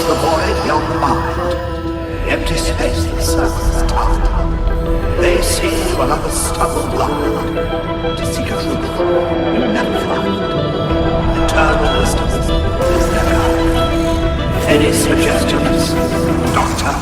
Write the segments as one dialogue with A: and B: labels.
A: the void beyond the mind, the empty space that circles time. They see to another stubble blind, to seek a truth you'll never find. Eternal wisdom is their guide. Any suggestions, Doctor?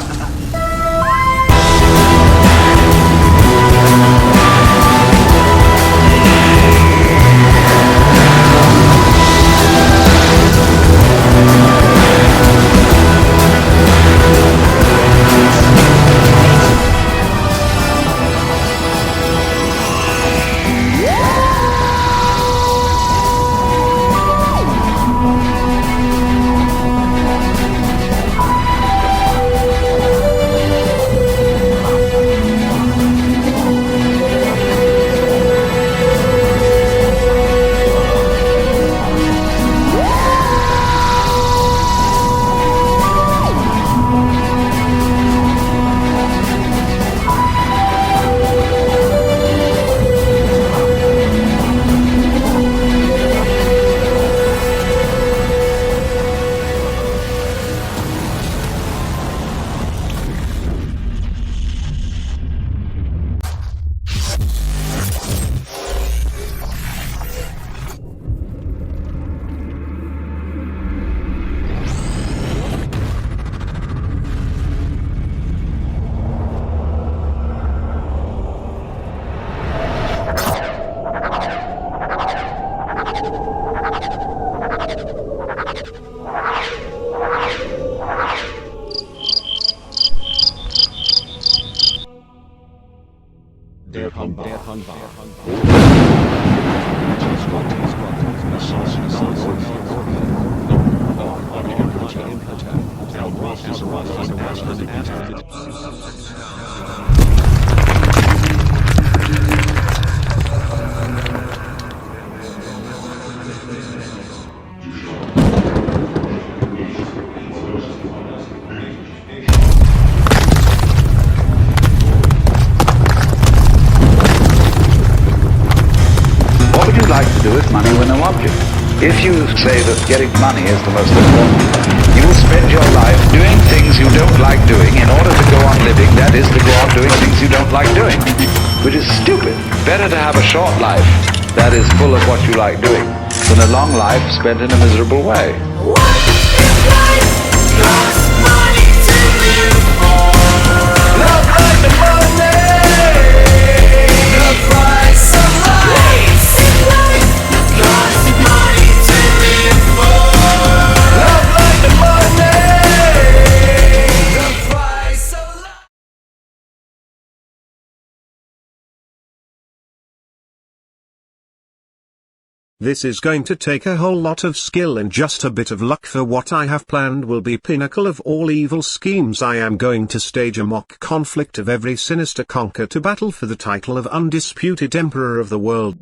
B: If you say that getting money is the most important, you will spend your life doing things you don't like doing in order to go on living, that is, to go on doing things you don't like doing, which is stupid. Better to have a short life that is full of what you like doing than a long life spent in a miserable way.
C: What is life? Cost money to live for. Love like the money. The price of life. Life cost money to live for. Love like the money. The price of life.
D: This is going to take a whole lot of skill and just a bit of luck, for what I have planned will be pinnacle of all evil schemes. I am going to stage a mock conflict of every sinister conquer to battle for the title of undisputed emperor of the world.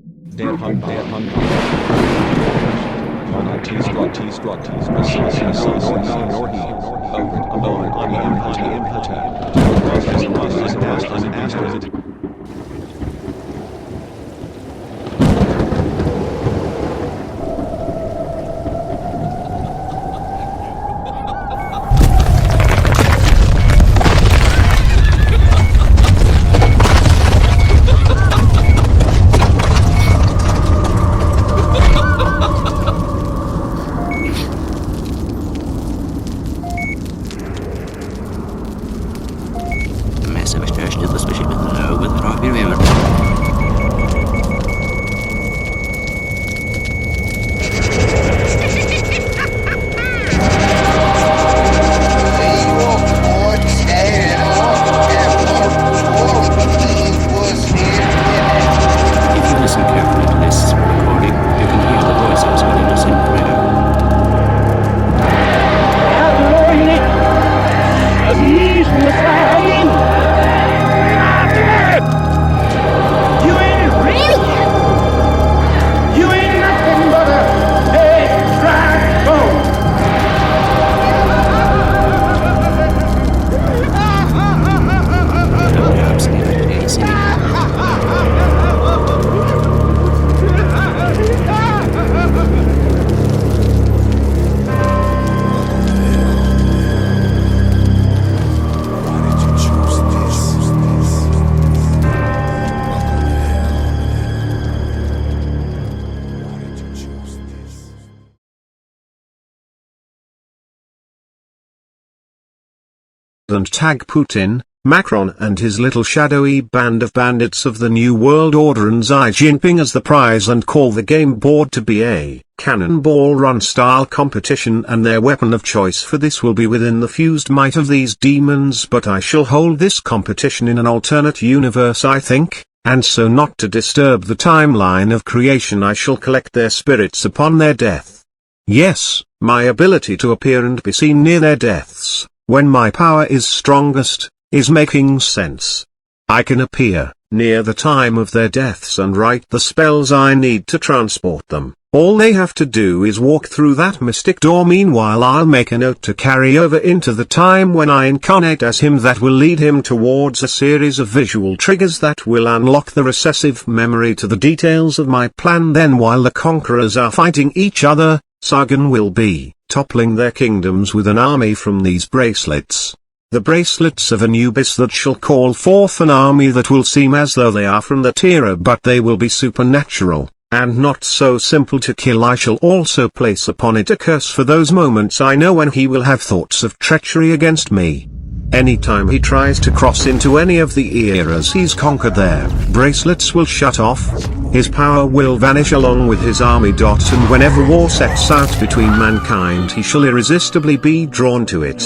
D: and tag Putin, Macron and his little shadowy band of bandits of the New World Order and Xi Jinping as the prize and call the game board to be a cannonball run style competition, and their weapon of choice for this will be within the fused might of these demons. But I shall hold this competition in an alternate universe, I think, and so not to disturb the timeline of creation I shall collect their spirits upon their death. Yes, my ability to appear and be seen near their deaths, when my power is strongest, is making sense. I can appear near the time of their deaths and write the spells I need to transport them. All they have to do is walk through that mystic door. Meanwhile, I'll make a note to carry over into the time when I incarnate as him that will lead him towards a series of visual triggers that will unlock the recessive memory to the details of my plan. Then while the conquerors are fighting each other, Sargon will be toppling their kingdoms with an army from these bracelets. The bracelets of Anubis that shall call forth an army that will seem as though they are from that era, but they will be supernatural, and not so simple to kill. I shall also place upon it a curse for those moments I know when he will have thoughts of treachery against me. Anytime he tries to cross into any of the eras he's conquered, their bracelets will shut off, his power will vanish along with his army. And whenever war sets out between mankind, he shall irresistibly be drawn to it.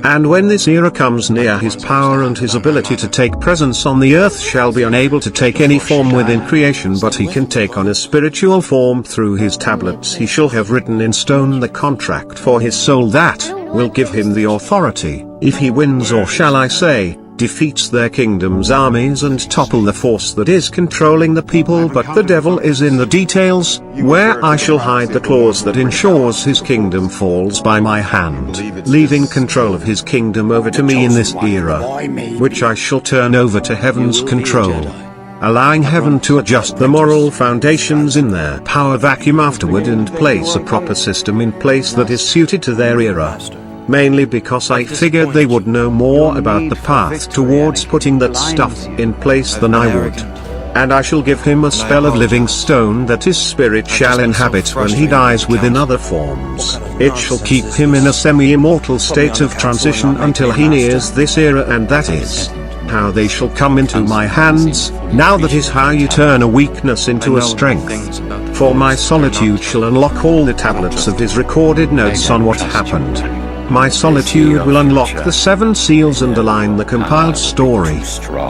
D: And when this era comes near, his power and his ability to take presence on the earth shall be unable to take any form within creation, but he can take on a spiritual form through his tablets. He shall have written in stone the contract for his soul that will give him the authority, if he wins, or shall I say, defeats their kingdom's armies and topple the force that is controlling the people. But the devil is in the details, where I shall hide the clause that ensures his kingdom falls by my hand, leaving control of his kingdom over to me in this era, which I shall turn over to heaven's control, allowing heaven to adjust the moral foundations in their power vacuum afterward and place a proper system in place that is suited to their era. Mainly because I figured they would know more about the path towards putting that stuff in place than I would. And I shall give him a spell of living stone that his spirit shall inhabit when he dies within other forms. It shall keep him in a semi-immortal state of transition until he nears this era, and that is how they shall come into my hands. Now that is how you turn a weakness into a strength. For my solitude shall unlock all the tablets of his recorded notes on what happened. My solitude will unlock the 7 seals and align the compiled story.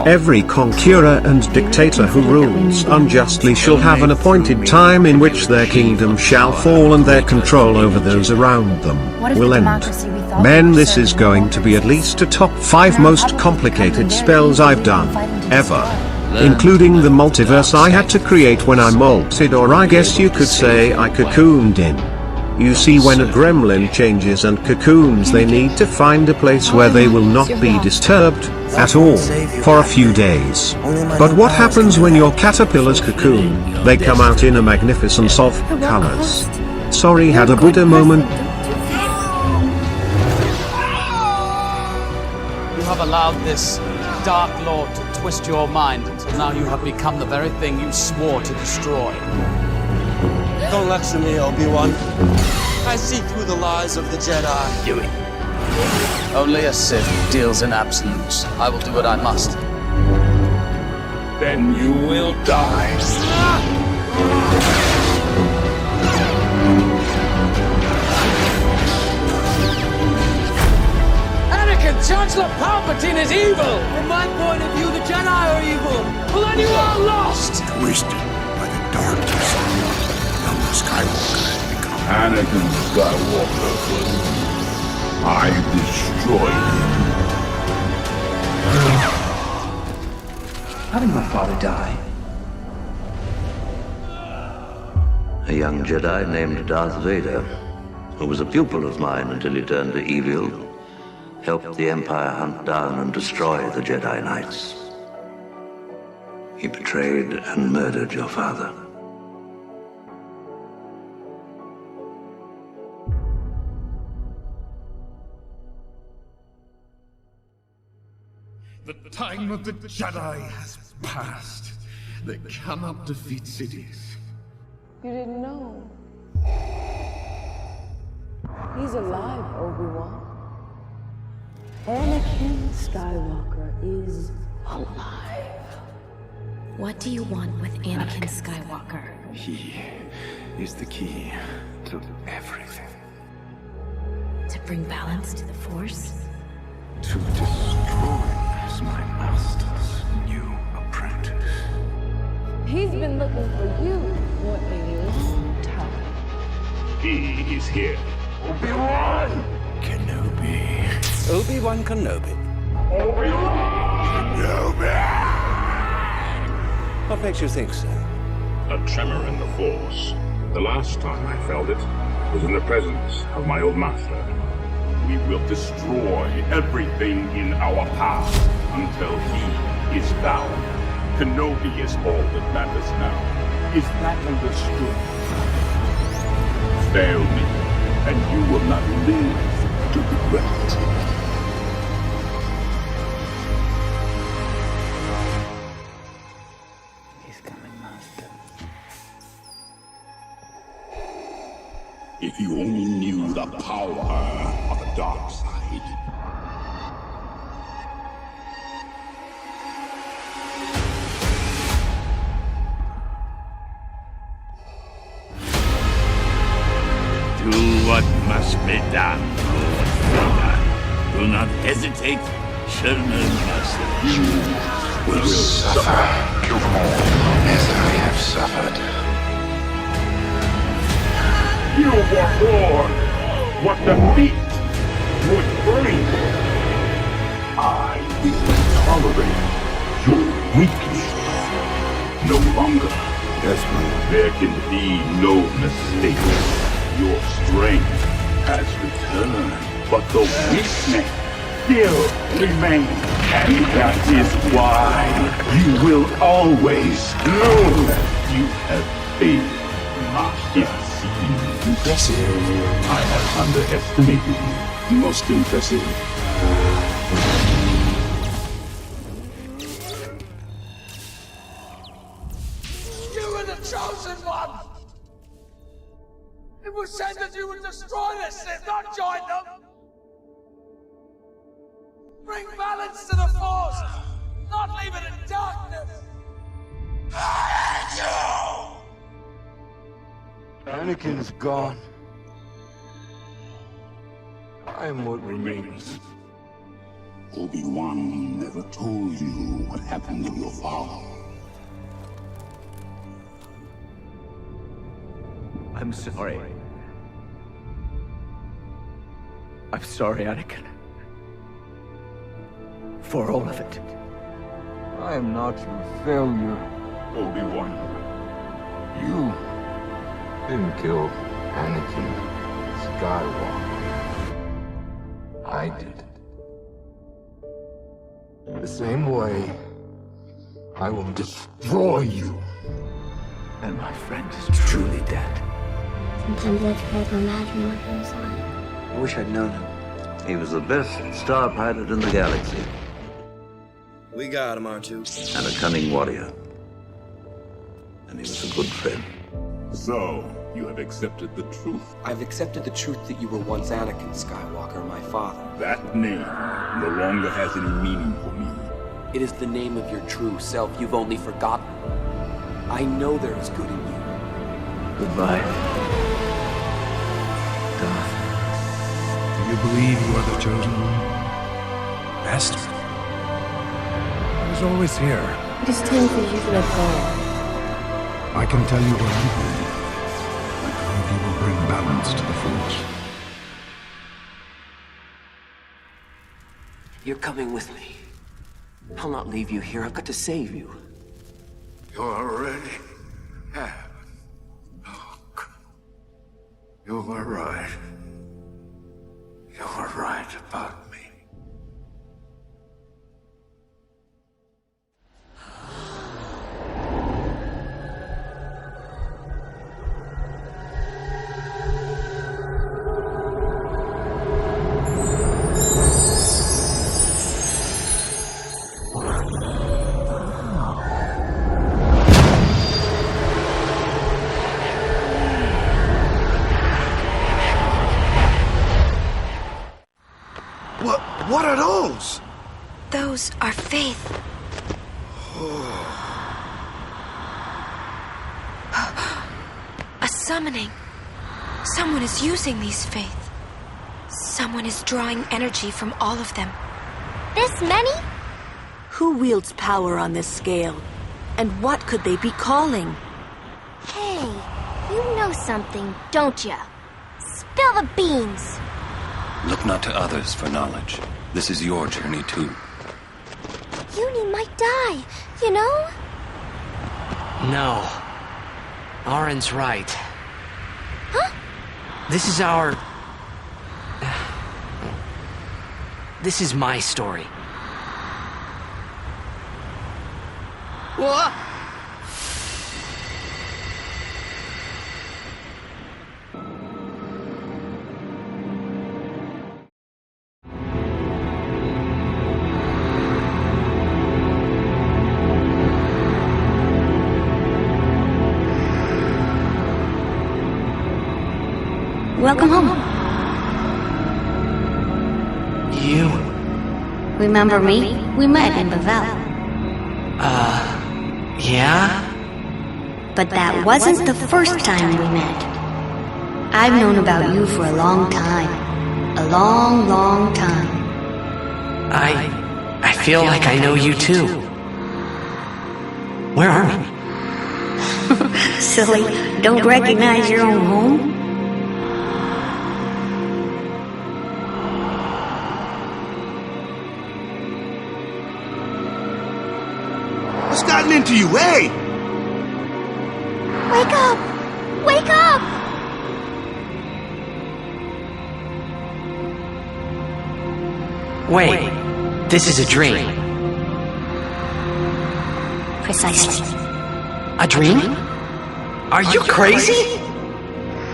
D: Every conqueror and dictator who rules unjustly shall have an appointed time in which their kingdom shall fall, and their control over those around them will end. Men, this is going to be at least a top 5 most complicated spells I've done, ever. Including the multiverse I had to create when I molted, or I guess you could say I cocooned in. You see, when a gremlin changes and cocoons, they need to find a place where they will not be disturbed at all for a few days. But what happens when your caterpillars cocoon? They come out in a magnificence of colors. Sorry, had a Buddha moment.
E: You have allowed this dark lord to twist your mind until now you have become the very thing you swore to destroy.
F: Don't lecture me, Obi-Wan. I see through the lies of the Jedi.
E: Do it. Only a Sith deals in absolutes. I will do what I must.
A: Then you will die.
E: Anakin, Chancellor Palpatine is evil!
F: From my point of view, the Jedi are evil.
E: Well, then you are lost!
A: Twisted by the darkness, young Skywalker has become.
G: Anakin Skywalker. I destroyed him.
H: How did my father die?
I: A young Jedi named Darth Vader, who was a pupil of mine until he turned to evil, helped the Empire hunt down and destroy the Jedi Knights. He betrayed and murdered your father.
G: The time of the Jedi has passed. They cannot defeat cities.
J: You didn't know. He's alive, Obi-Wan. Anakin. Skywalker is alive.
H: What do you want with Anakin Skywalker?
K: He is the key to everything.
H: To bring balance to the Force?
K: To destroy my master's new apprentice.
J: He's been looking for you for a long time.
G: He is here.
K: Obi-Wan Kenobi.
F: Obi-Wan Kenobi. What makes you think so?
G: A tremor in the Force. The last time I felt it was in the presence of my old master. We will destroy everything in our path until he is found. Kenobi is all that matters now. Is that understood? Fail me, and you will not live to regret it.
K: He's coming, Master.
G: If you only knew the power of the dark side.
L: Do what must be done, Lord Vader. Do not hesitate, Sherman Master.
K: You will suffer as I have suffered.
G: You were born what defeat would bring. I will tolerate your weakness no longer.
K: Desmond.
G: There can be no mistake. Your strength has returned, but the weakness still remains. And that is why you will always know that you have failed. It seems impressive. I have underestimated you. Most impressive.
C: You were the chosen one! It was said that you would destroy the Sith, not join them! Bring balance to the Force, not leave it in darkness!
K: Anakin's gone. I am what remains.
G: Obi-Wan never told you what happened to your father.
B: I'm sorry. I'm sorry, Anakin. For all of it.
K: I am not your failure.
G: Obi-Wan.
K: You didn't kill Anakin Skywalker. I did. The same way, I will destroy you.
B: And my friend is truly dead.
H: Sometimes I try to imagine what he was like.
F: I wish I'd known him.
I: He was the best star pilot in the galaxy,
F: We got him, R2.
I: and a cunning warrior. And he was a good friend.
G: So, you have accepted the truth.
F: I've accepted the truth that you were once Anakin Skywalker, my father.
G: That name no longer has any meaning for me.
F: It is the name of your true self you've only forgotten. I know there is good in you.
B: Goodbye. Darth.
K: Do you believe you are the chosen one? Master? I was always here.
J: It is time for you to let go.
K: I can tell you where I'm going. How you will bring balance to the Force.
F: You're coming with me. I'll not leave you here. I've got to save you.
K: You already have. Look. You were right. You were right about me.
A: What are those?
H: Those are faith. A summoning. Someone is using these faith. Someone is drawing energy from all of them.
M: This many?
N: Who wields power on this scale? And what could they be calling?
M: Hey, you know something, don't ya? Spill the beans.
O: Look not to others for knowledge. This is your journey too.
M: Uni might die, you know?
P: No. Auron's right.
M: Huh?
P: This is our... This is my story.
E: What?
Q: Welcome home.
P: You?
Q: Remember me? We met in Bavel.
P: Yeah?
Q: But that wasn't the first time we met. I've known about you for a long time. A long, long time.
P: I feel like I know you too. Where are we?
Q: Silly, don't recognize your own home?
A: What's gotten into you, hey?
M: Wake up! Wake up!
P: Wait, this is a dream.
Q: Precisely.
P: A dream? Are you crazy?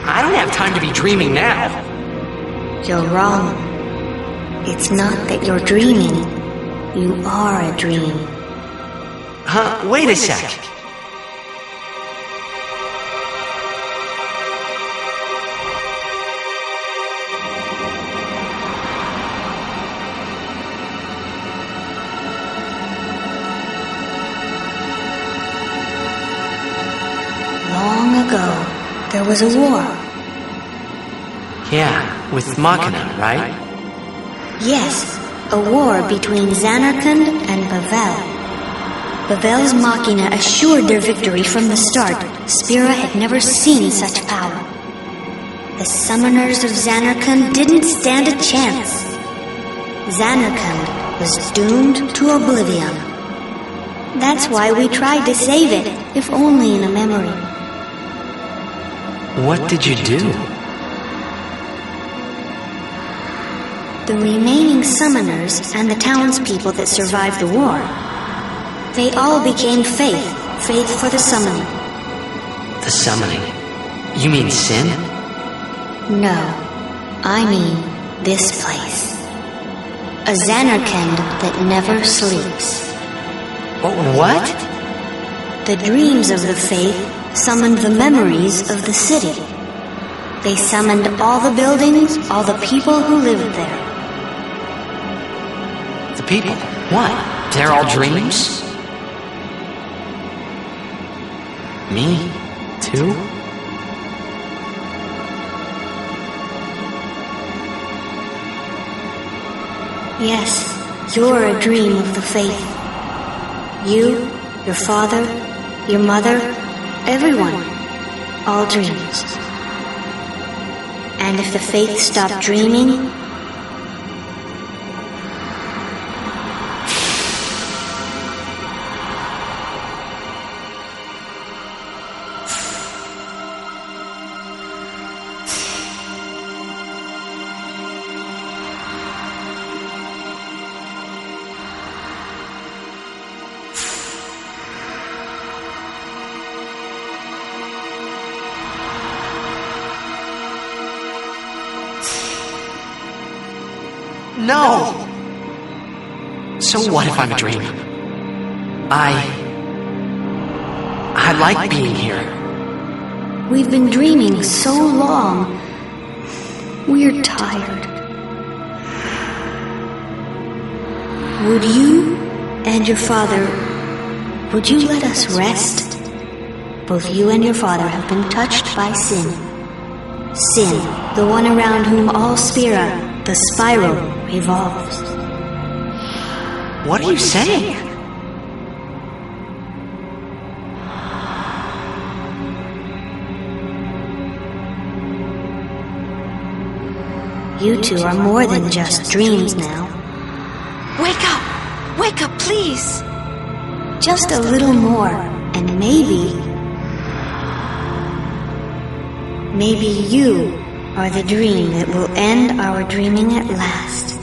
P: I don't have time to be dreaming now.
Q: You're wrong. It's not that you're dreaming. You are a dream.
P: Huh? Wait a sec.
Q: Long ago, there was a war.
P: Yeah, with Machina, right?
Q: Yes, a war between Zanarkand and Bavel. Bavel's Machina assured their victory from the start. Spira had never seen such power. The summoners of Zanarkand didn't stand a chance. Zanarkand was doomed to oblivion. That's why we tried to save it, if only in a memory.
P: What did you do?
Q: The remaining summoners and the townspeople that survived the war, they all became faith for the summoning.
P: The summoning? You mean sin?
Q: No, I mean this place. A Zanarkand that never sleeps.
P: What?
Q: The dreams of the faith summoned the memories of the city. They summoned all the buildings, all the people who lived there.
P: The people? What? They're all dreams? Me? Too?
Q: Yes, you're a dream of the faith. You, your father, your mother, everyone. All dreams. And if the faith stopped dreaming,
P: No! So what if I'm a dream? I like being here.
Q: we've been dreaming so long. We're tired. Would you and your father, would you let us rest? Both you and your father have been touched by sin. Sin, the one around whom all Spira, the spiral, revolves.
P: What are you saying?
Q: You two are more than just dreams now.
H: Wake up! Wake up, please!
Q: Just a little more, and maybe you are the dream that will end our dreaming at last.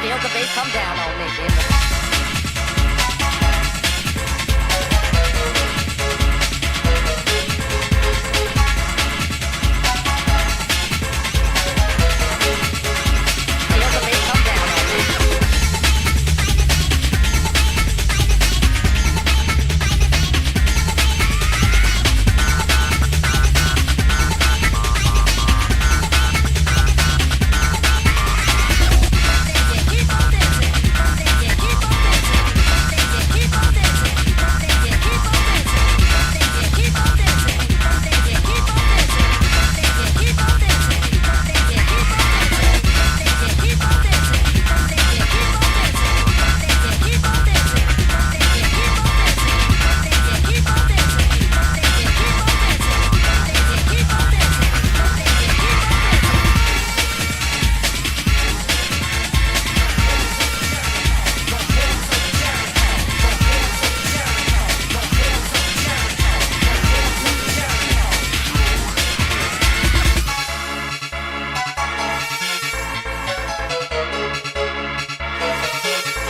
R: Feel the bass come down on me.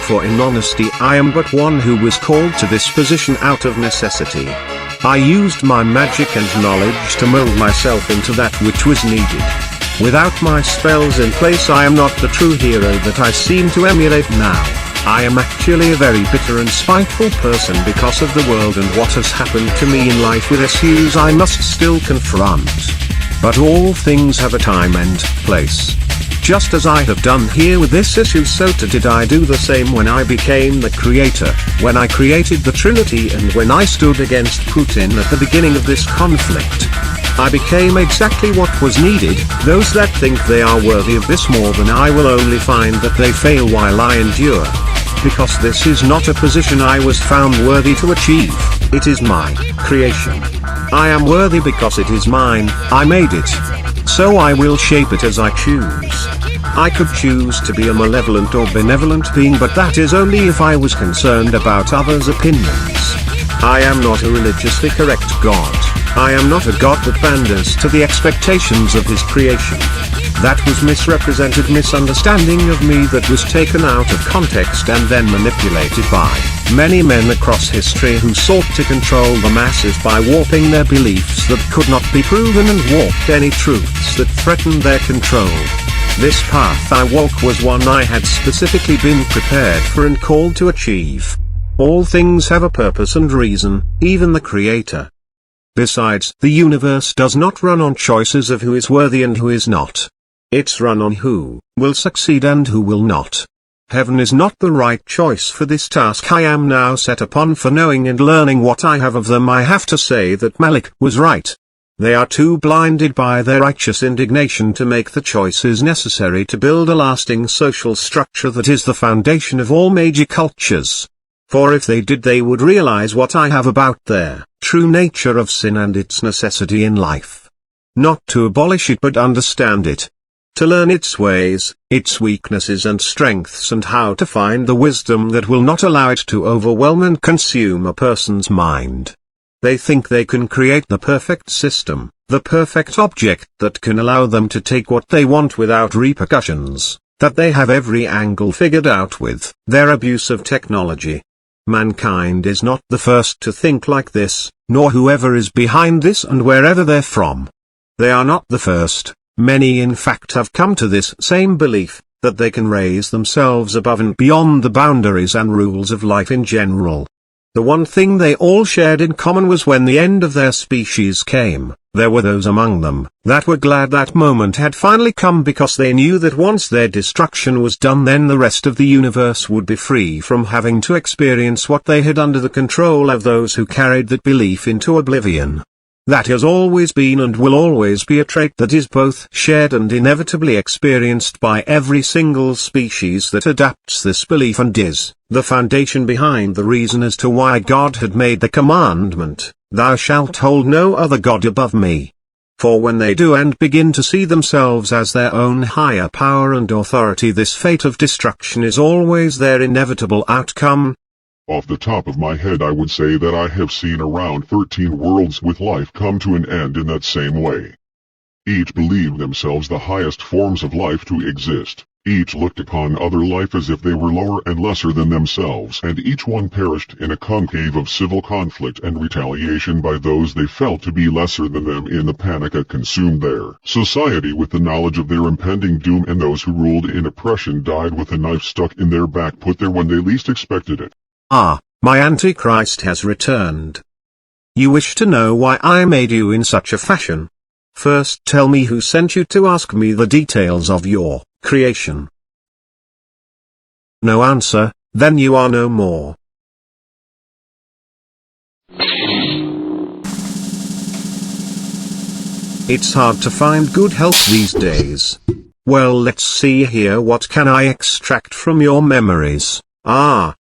D: For in honesty I am but one who was called to this position out of necessity. I used my magic and knowledge to mold myself into that which was needed. Without my spells in place I am not the true hero that I seem to emulate now. I am actually a very bitter and spiteful person because of the world and what has happened to me in life with issues I must still confront. But all things have a time and place. Just as I have done here with this issue, so too did I do the same when I became the creator, when I created the Trinity and when I stood against Putin at the beginning of this conflict. I became exactly what was needed. Those that think they are worthy of this more than I will only find that they fail while I endure. Because this is not a position I was found worthy to achieve, it is my creation. I am worthy because it is mine, I made it. So I will shape it as I choose. I could choose to be a malevolent or benevolent being, but that is only if I was concerned about others' opinions. I am not a religiously correct God. I am not a God that panders to the expectations of his creation. That was misrepresented misunderstanding of me that was taken out of context and then manipulated by many men across history who sought to control the masses by warping their beliefs that could not be proven and warped any truths that threatened their control. This path I walk was one I had specifically been prepared for and called to achieve. All things have a purpose and reason, even the Creator. Besides, the universe does not run on choices of who is worthy and who is not. It's run on who will succeed and who will not. Heaven is not the right choice for this task I am now set upon, for knowing and learning what I have of them I have to say that Malik was right. They are too blinded by their righteous indignation to make the choices necessary to build a lasting social structure that is the foundation of all major cultures. For if they did, they would realize what I have about their true nature of sin and its necessity in life. Not to abolish it but understand it. To learn its ways, its weaknesses and strengths, and how to find the wisdom that will not allow it to overwhelm and consume a person's mind. They think they can create the perfect system, the perfect object that can allow them to take what they want without repercussions, that they have every angle figured out with their abuse of technology. Mankind is not the first to think like this, nor whoever is behind this and wherever they're from. They are not the first. Many in fact have come to this same belief, that they can raise themselves above and beyond the boundaries and rules of life in general. The one thing they all shared in common was when the end of their species came, there were those among them that were glad that moment had finally come, because they knew that once their destruction was done, then the rest of the universe would be free from having to experience what they had under the control of those who carried that belief into oblivion. That has always been and will always be a trait that is both shared and inevitably experienced by every single species that adapts this belief, and is the foundation behind the reason as to why God had made the commandment, "Thou shalt hold no other God above me." For when they do and begin to see themselves as their own higher power and authority, this fate of destruction is always their inevitable outcome.
S: Off the top of my head, I would say that I have seen around 13 worlds with life come to an end in that same way. Each believed themselves the highest forms of life to exist. Each looked upon other life as if they were lower and lesser than themselves, and each one perished in a concave of civil conflict and retaliation by those they felt to be lesser than them in the panic that consumed their society with the knowledge of their impending doom, and those who ruled in oppression died with a knife stuck in their back, put there when they least expected it.
D: Ah, my Antichrist has returned. You wish to know why I made you in such a fashion? First tell me who sent you to ask me the details of your creation. No answer, then you are no more. It's hard to find good health these days. Well, let's see here, what can I extract from your memories?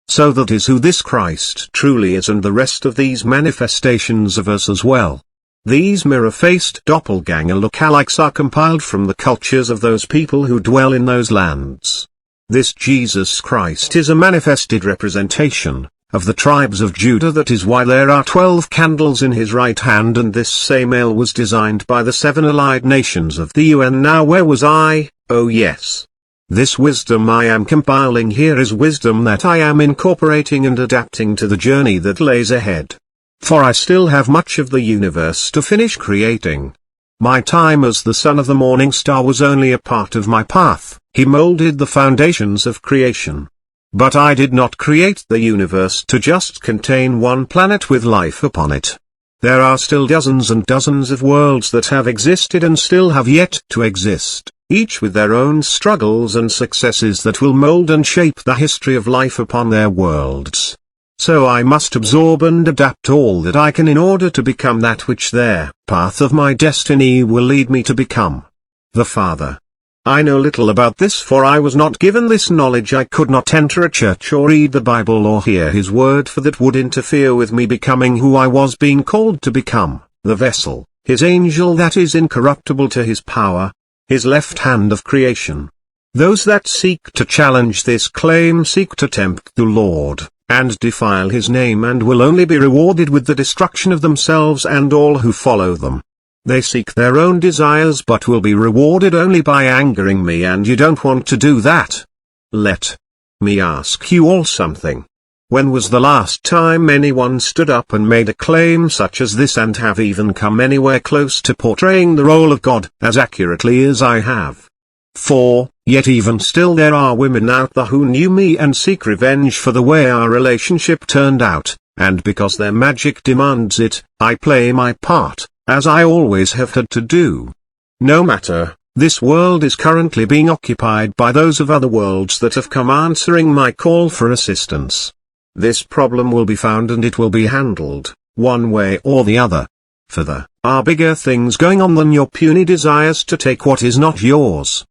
D: So that is who this Christ truly is, and the rest of these manifestations of us as well. These mirror-faced doppelganger lookalikes are compiled from the cultures of those people who dwell in those lands. This Jesus Christ is a manifested representation of the tribes of Judah. That is why there are 12 candles in his right hand, and this same ale was designed by the 7 allied nations of the UN. Now where was I? Oh yes. This wisdom I am compiling here is wisdom that I am incorporating and adapting to the journey that lays ahead. For I still have much of the universe to finish creating. My time as the son of the morning star was only a part of my path. He molded the foundations of creation. But I did not create the universe to just contain one planet with life upon it. There are still dozens and dozens of worlds that have existed and still have yet to exist, each with their own struggles and successes that will mold and shape the history of life upon their worlds. So I must absorb and adapt all that I can in order to become that which their path of my destiny will lead me to become. The Father. I know little about this, for I was not given this knowledge. I could not enter a church or read the Bible or hear his word, for that would interfere with me becoming who I was being called to become, the vessel, his angel that is incorruptible to his power, his left hand of creation. Those that seek to challenge this claim seek to tempt the Lord, and defile his name, and will only be rewarded with the destruction of themselves and all who follow them. They seek their own desires but will be rewarded only by angering me, and you don't want to do that. Let me ask you all something. When was the last time anyone stood up and made a claim such as this, and have even come anywhere close to portraying the role of God as accurately as I have? For, yet even still there are women out there who knew me and seek revenge for the way our relationship turned out, and because their magic demands it, I play my part, as I always have had to do. No matter, this world is currently being occupied by those of other worlds that have come answering my call for assistance. This problem will be found and it will be handled, one way or the other. For there are bigger things going on than your puny desires to take what is not yours.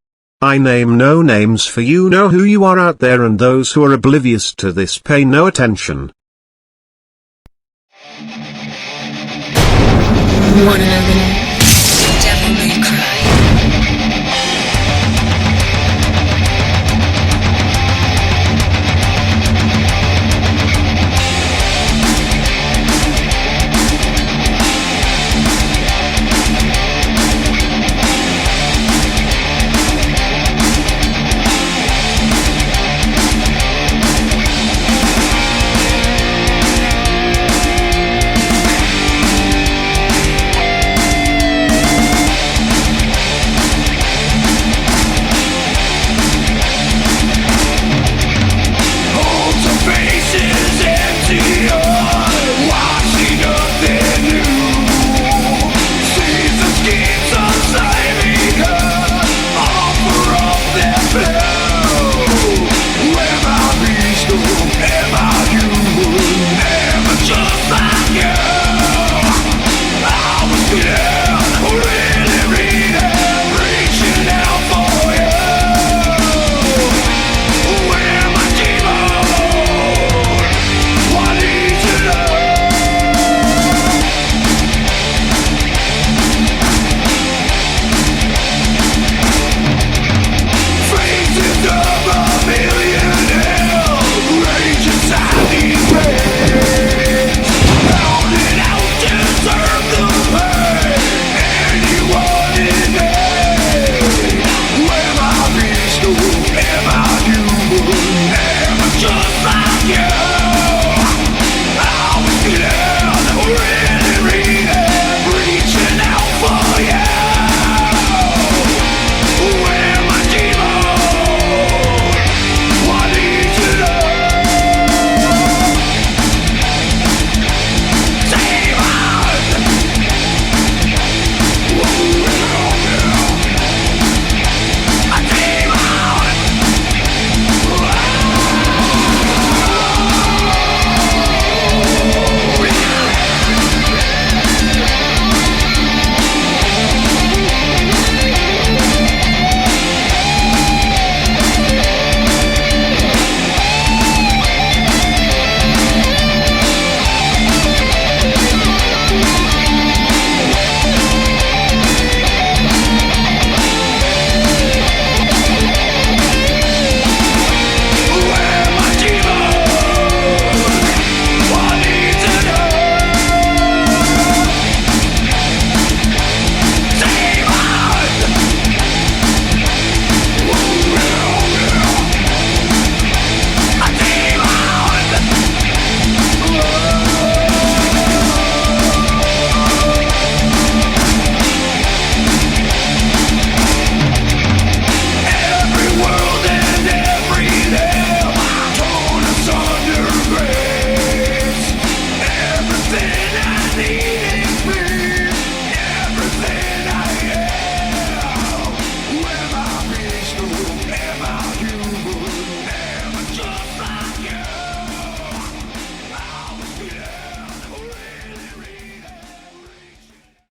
D: I name no names, for you know who you are out there, and those who are oblivious to this pay no attention.
Q: Wanna know the name?